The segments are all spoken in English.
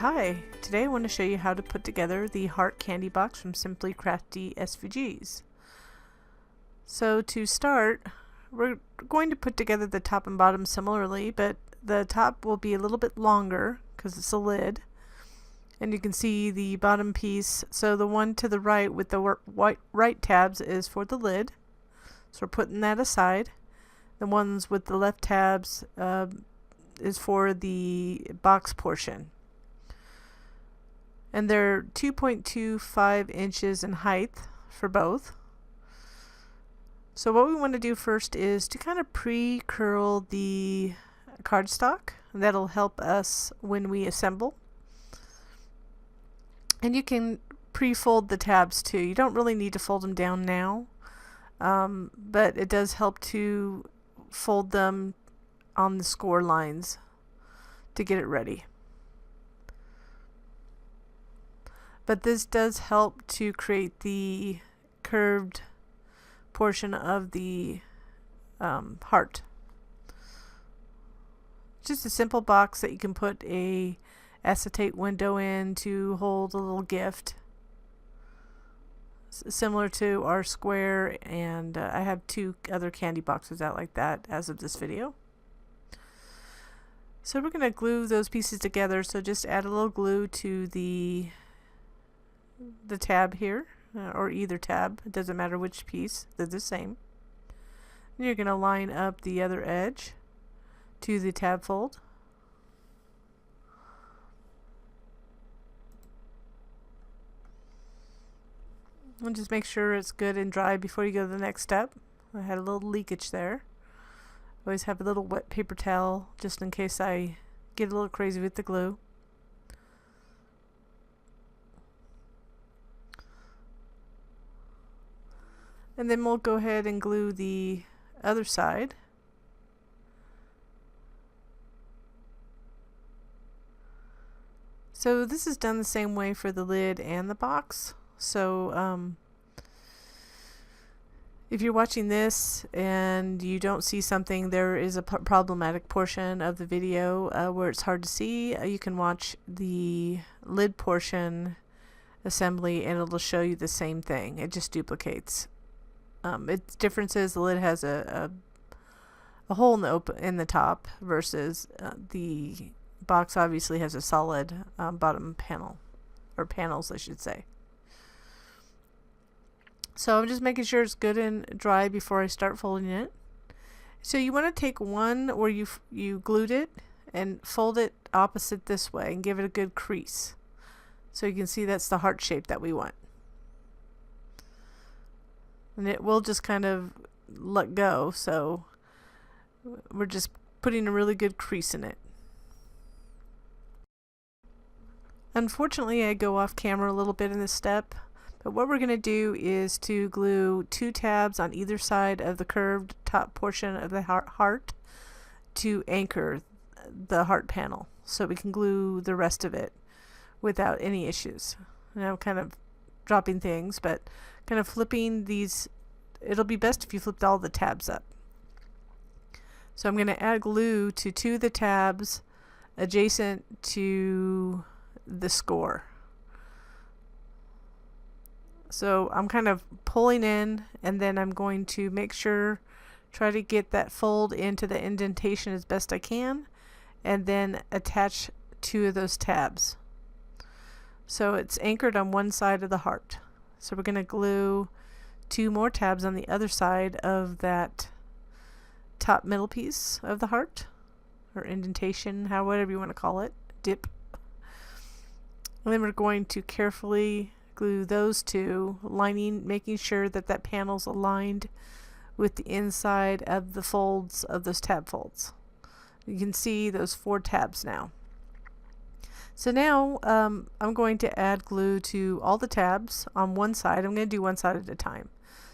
Hi, today I want to show you how to put together the heart candy box from Simply Crafty SVGs. So to start, we're going to put together the top and bottom similarly, but the top will be a little bit longer because it's a lid. And you can see the bottom piece, so the one to the right with the right tabs is for the lid. So we're putting that aside. The ones with the left tabs is for the box portion. And they're 2.25 inches in height for both. So what we want to do first is to kind of pre-curl the cardstock. That'll help us when we assemble. And you can pre-fold the tabs too. You don't really need to fold them down now, but it does help to fold them on the score lines to get it ready. But this does help to create the curved portion of the heart. Just a simple box that you can put a acetate window in to hold a little gift. Similar to our square, and I have two other candy boxes out like that as of this video. So we're going to glue those pieces together, so just add a little glue to the tab here, or either tab, it doesn't matter which piece, they're the same. And you're going to line up the other edge to the tab fold. And just make sure it's good and dry before you go to the next step. I had a little leakage there. Always have a little wet paper towel just in case I get a little crazy with the glue. And then we'll go ahead and glue the other side. So this is done the same way for the lid and the box. So if you're watching this and you don't see something, there is a problematic portion of the video where it's hard to see. You can watch the lid portion assembly and it'll show you the same thing. It just duplicates. Its difference is the lid has a hole in the top versus the box obviously has a solid bottom panel, or panels I should say. So I'm just making sure it's good and dry before I start folding it. So you want to take one where you glued it and fold it opposite this way and give it a good crease. So you can see that's the heart shape that we want. And it will just kind of let go, so we're just putting a really good crease in it. Unfortunately, I go off camera a little bit in this step, but what we're going to do is to glue two tabs on either side of the curved top portion of the heart to anchor the heart panel, so we can glue the rest of it without any issues. And I'm kind of dropping things, but kind of flipping these. It'll be best if you flipped all the tabs up. So I'm going to add glue to two of the tabs adjacent to the score. So I'm kind of pulling in, and then I'm going to make sure, try to get that fold into the indentation as best I can, and then attach two of those tabs. So it's anchored on one side of the heart. So we're going to glue two more tabs on the other side of that top middle piece of the heart, or indentation, whatever you want to call it, dip. And then we're going to carefully glue those two, making sure that that panel's aligned with the inside of the folds of those tab folds. You can see those 4 tabs now. So now I'm going to add glue to all the tabs on one side. I'm going to do one side at a time.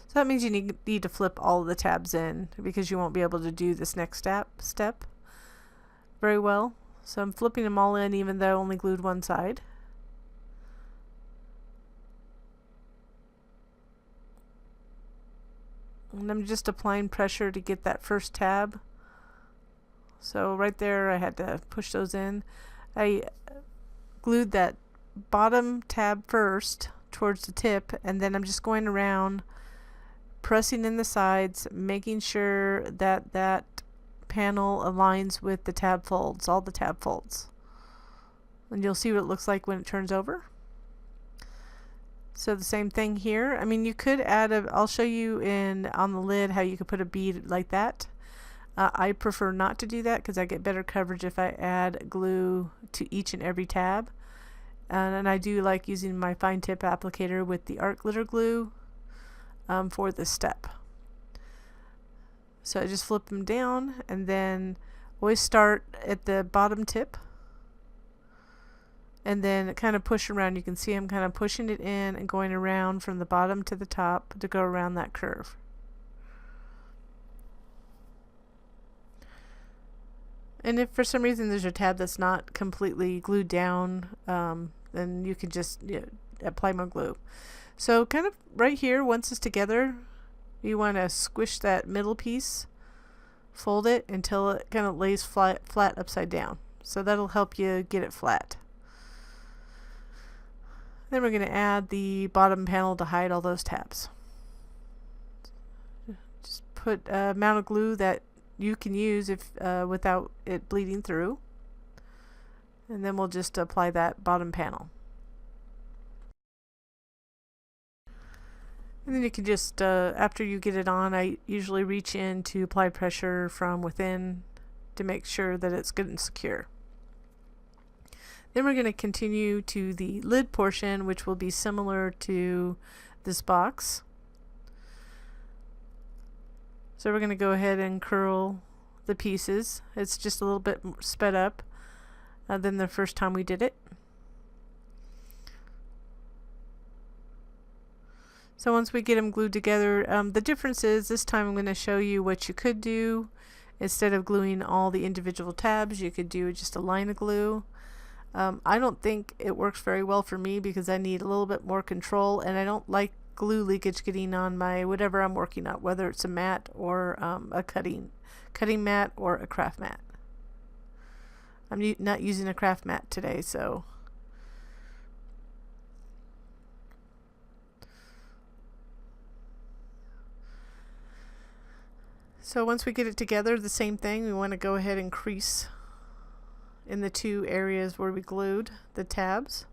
So that means you need to flip all of the tabs in, because you won't be able to do this next step very well. So I'm flipping them all in even though I only glued one side. And I'm just applying pressure to get that first tab. So right there I had to push those in. I glued that bottom tab first towards the tip, and then I'm just going around pressing in the sides, making sure that that panel aligns with the tab folds, all the tab folds. And you'll see what it looks like when it turns over. So the same thing here. I mean, you could add I'll show you on the lid how you could put a bead like that. I prefer not to do that because I get better coverage if I add glue to each and every tab. And I do like using my fine tip applicator with the art glitter glue for this step. So I just flip them down, and then always start at the bottom tip and then kind of push around. You can see I'm kind of pushing it in and going around from the bottom to the top to go around that curve. And if for some reason there's a tab that's not completely glued down, then you can just apply more glue. So kind of right here, once it's together, you want to squish that middle piece, fold it until it kind of lays flat upside down. So that'll help you get it flat. Then we're going to add the bottom panel to hide all those tabs. Just put a amount of glue that you can use if without it bleeding through. And then we'll just apply that bottom panel. And then you can just, after you get it on, I usually reach in to apply pressure from within to make sure that it's good and secure. Then we're going to continue to the lid portion, which will be similar to this box. So we're going to go ahead and curl the pieces. It's just a little bit sped up than the first time we did it. So once we get them glued together, the difference is this time I'm going to show you what you could do. Instead of gluing all the individual tabs, you could do just a line of glue. I don't think it works very well for me because I need a little bit more control, and I don't like glue leakage getting on my whatever I'm working on, whether it's a mat or a cutting mat or a craft mat. I'm not using a craft mat today, so once we get it together, the same thing, we want to go ahead and crease in the two areas where we glued the tabs.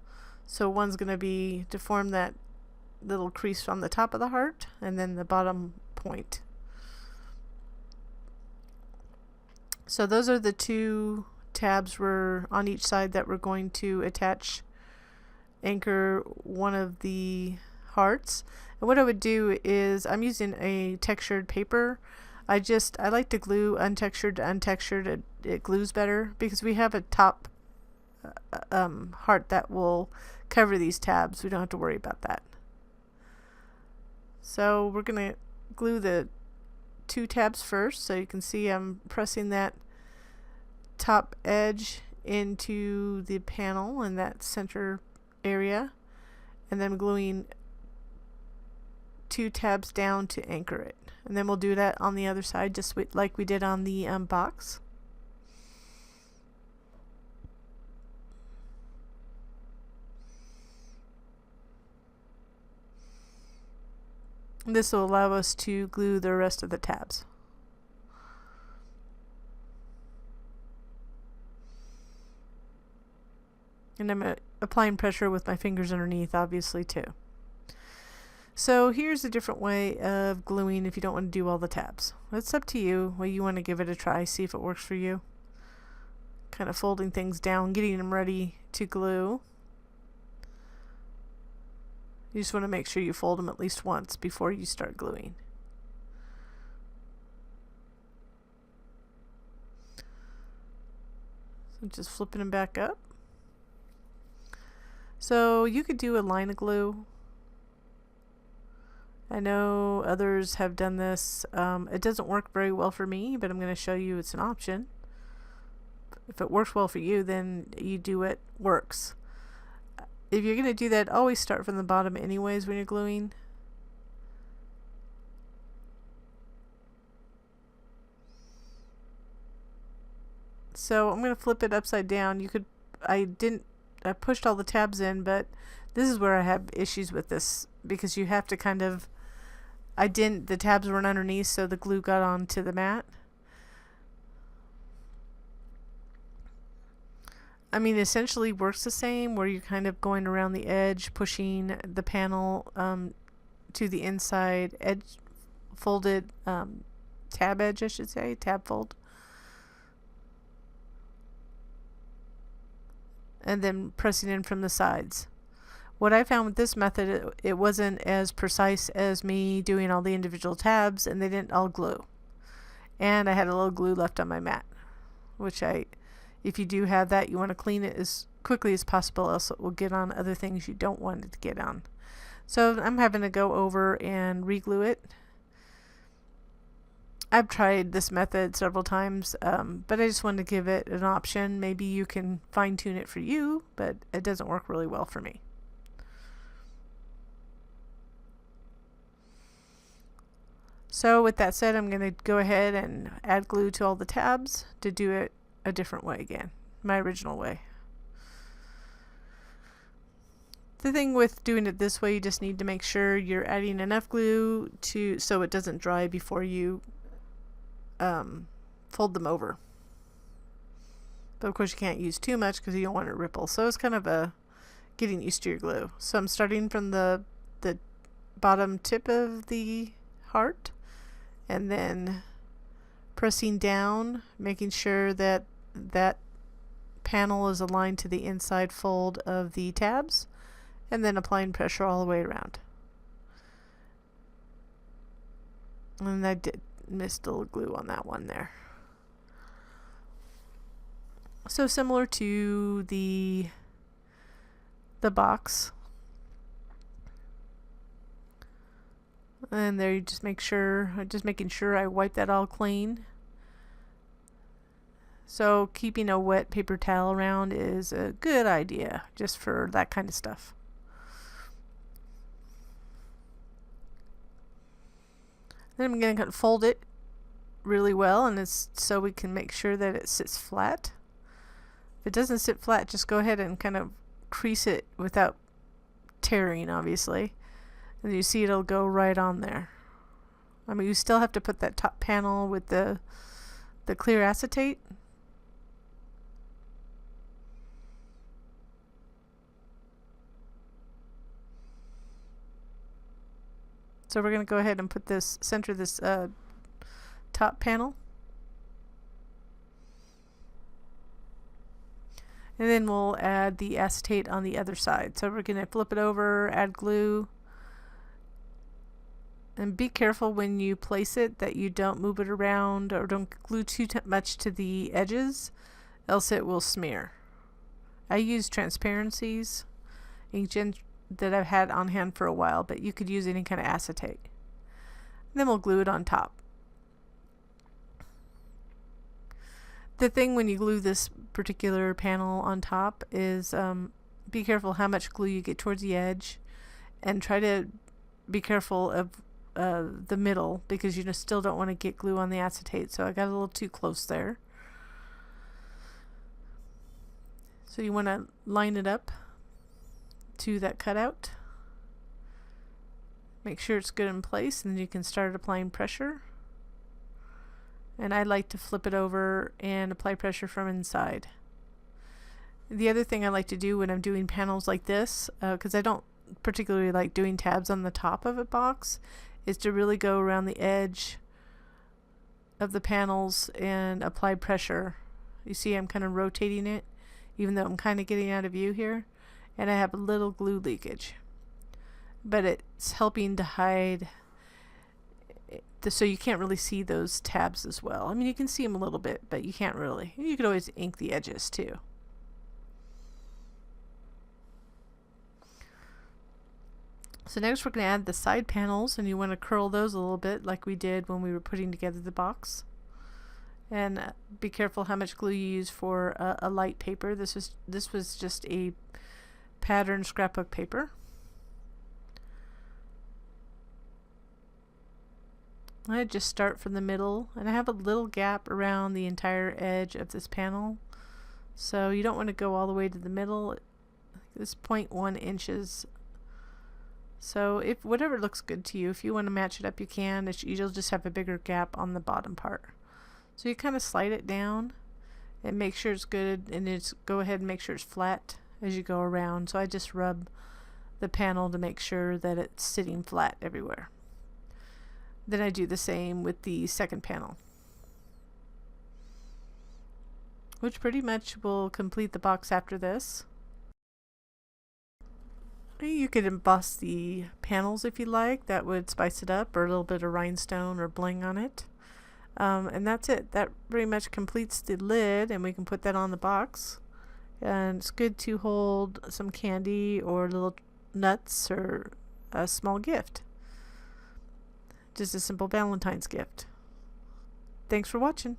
So one's going to be to form that little crease on the top of the heart, and then the bottom point. So those are the two tabs we're on each side that we're going to anchor one of the hearts. And what I would do is, I'm using a textured paper. I like to glue untextured to untextured. It glues better because we have a top heart that will cover these tabs. We don't have to worry about that. So we're going to glue the two tabs first. So you can see I'm pressing that top edge into the panel in that center area, and then gluing two tabs down to anchor it. And then we'll do that on the other side, just like we did on the box. This will allow us to glue the rest of the tabs. And I'm applying pressure with my fingers underneath, obviously, too. So here's a different way of gluing if you don't want to do all the tabs. It's up to you. Well, you want to give it a try, see if it works for you. Kind of folding things down, getting them ready to glue. You just want to make sure you fold them at least once before you start gluing. So just flipping them back up. So you could do a line of glue. I know others have done this. It doesn't work very well for me, but I'm going to show you it's an option. If it works well for you, then you do what works. If you're going to do that, always start from the bottom anyways when you're gluing. So I'm going to flip it upside down. I didn't pushed all the tabs in, but this is where I have issues with this, because you have to kind of, the tabs weren't underneath, so the glue got onto the mat. I mean, essentially works the same, where you're kind of going around the edge, pushing the panel to the inside edge, folded tab edge, I should say, tab fold. And then pressing in from the sides. What I found with this method, it wasn't as precise as me doing all the individual tabs, and they didn't all glue. And I had a little glue left on my mat, which if you do have that, you want to clean it as quickly as possible, else it will get on other things you don't want it to get on. So I'm having to go over and re-glue it. I've tried this method several times, but I just wanted to give it an option. Maybe you can fine-tune it for you, but it doesn't work really well for me. So with that said, I'm going to go ahead and add glue to all the tabs to do it a different way again, my original way. The thing with doing it this way, you just need to make sure you're adding enough glue so it doesn't dry before you fold them over. But of course you can't use too much because you don't want it to ripple. So it's kind of a getting used to your glue. So I'm starting from the bottom tip of the heart and then pressing down, making sure that that panel is aligned to the inside fold of the tabs, and then applying pressure all the way around. And I did missed a little glue on that one there. So similar to the box. And there you just making sure I wipe that all clean. So keeping a wet paper towel around is a good idea just for that kind of stuff. Then I'm going to fold it really well, and so we can make sure that it sits flat. If it doesn't sit flat, just go ahead and kind of crease it without tearing, obviously. And you see it'll go right on there. I mean, you still have to put that top panel with the clear acetate. So we're going to go ahead and put center this top panel. And then we'll add the acetate on the other side. So we're going to flip it over, add glue. And be careful when you place it that you don't move it around or don't glue too much to the edges, else it will smear. I use transparencies, inkjet that I've had on hand for a while, but you could use any kind of acetate. And then we'll glue it on top. The thing when you glue this particular panel on top is be careful how much glue you get towards the edge, and try to be careful of the middle, because you just still don't want to get glue on the acetate. So I got a little too close there. So you want to line it up to that cutout. Make sure it's good in place, and then you can start applying pressure. And I like to flip it over and apply pressure from inside. The other thing I like to do when I'm doing panels like this, because I don't particularly like doing tabs on the top of a box, is to really go around the edge of the panels and apply pressure. You see I'm kind of rotating it, even though I'm kind of getting out of view here, and I have a little glue leakage. But it's helping to hide, so you can't really see those tabs as well. I mean, you can see them a little bit, but you can't really. You could always ink the edges too. So next we're going to add the side panels, and you want to curl those a little bit like we did when we were putting together the box. And be careful how much glue you use for a light paper. This was just a pattern scrapbook paper. I just start from the middle, and I have a little gap around the entire edge of this panel. So you don't want to go all the way to the middle. is 0.1 inches. So if whatever looks good to you, if you want to match it up, you can. You'll just have a bigger gap on the bottom part. So you kind of slide it down and make sure it's good, and just go ahead and make sure it's flat as you go around. So I just rub the panel to make sure that it's sitting flat everywhere. Then I do the same with the second panel, which pretty much will complete the box after this. You could emboss the panels if you like. That would spice it up, or a little bit of rhinestone or bling on it. And that's it. That pretty much completes the lid, and we can put that on the box. And it's good to hold some candy or little nuts or a small gift. Just a simple Valentine's gift. Thanks for watching.